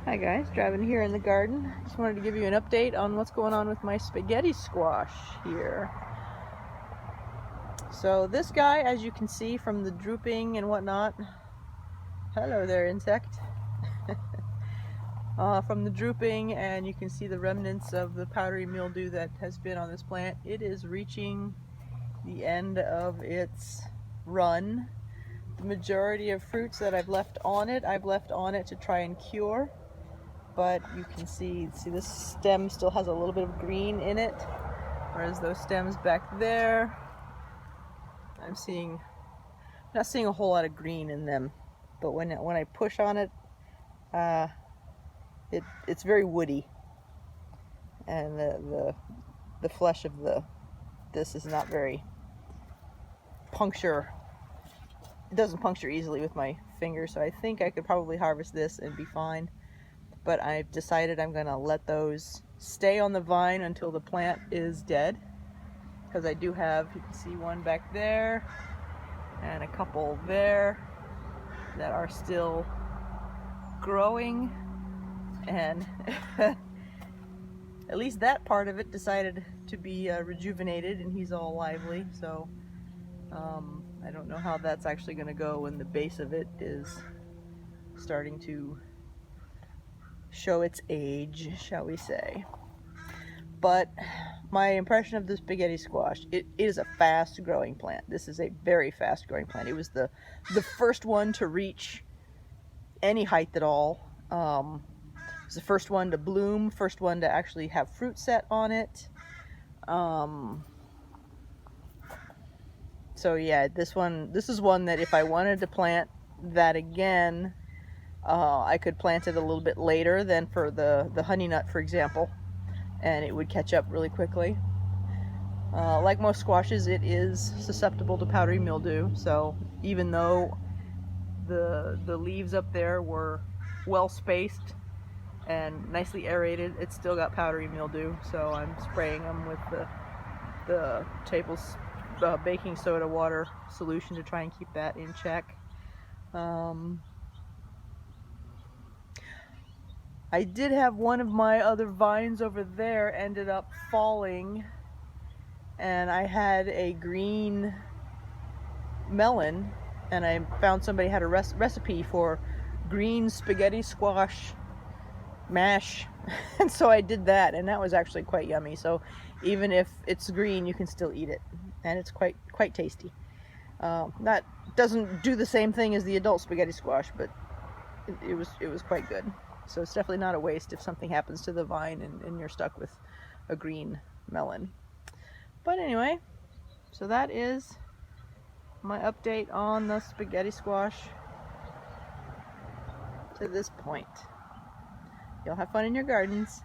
Hi guys, driving here in the garden. Just wanted to give you an update on what's going on with my spaghetti squash here. So this guy, as you can see from the drooping and whatnot, hello there insect, from the drooping, and you can see the remnants of the powdery mildew that has been on this plant. It is reaching the end of its run. The majority of fruits that I've left on it to try and cure. But you can see this stem still has a little bit of green in it, whereas those stems back there, I'm not seeing a whole lot of green in them. But when I push on it, it's very woody, and the flesh of this is not very puncture. It doesn't puncture easily with my finger, so I think I could probably harvest this and be fine. But I've decided I'm going to let those stay on the vine until the plant is dead, because I do have, you can see one back there and a couple there that are still growing, and at least that part of it decided to be rejuvenated, and he's all lively. So I don't know how that's actually going to go when the base of it is starting to show its age, shall we say. But my impression of the spaghetti squash, it is a fast growing plant. This is a very fast growing plant. It was the first one to reach any height at all. It was the first one to bloom, first one to actually have fruit set on it. So yeah, this is one that if I wanted to plant that again, I could plant it a little bit later than for the honey nut, for example, and it would catch up really quickly. Like most squashes, it is susceptible to powdery mildew, so even though the leaves up there were well spaced and nicely aerated, it's still got powdery mildew, so I'm spraying them with the baking soda water solution to try and keep that in check. I did have one of my other vines over there ended up falling, and I had a green melon, and I found somebody had a recipe for green spaghetti squash mash, and so I did that, and that was actually quite yummy. So even if it's green, you can still eat it, and it's quite tasty. That doesn't do the same thing as the adult spaghetti squash, but it was quite good. So it's definitely not a waste if something happens to the vine and you're stuck with a green melon. But anyway, so that is my update on the spaghetti squash to this point. Y'all have fun in your gardens.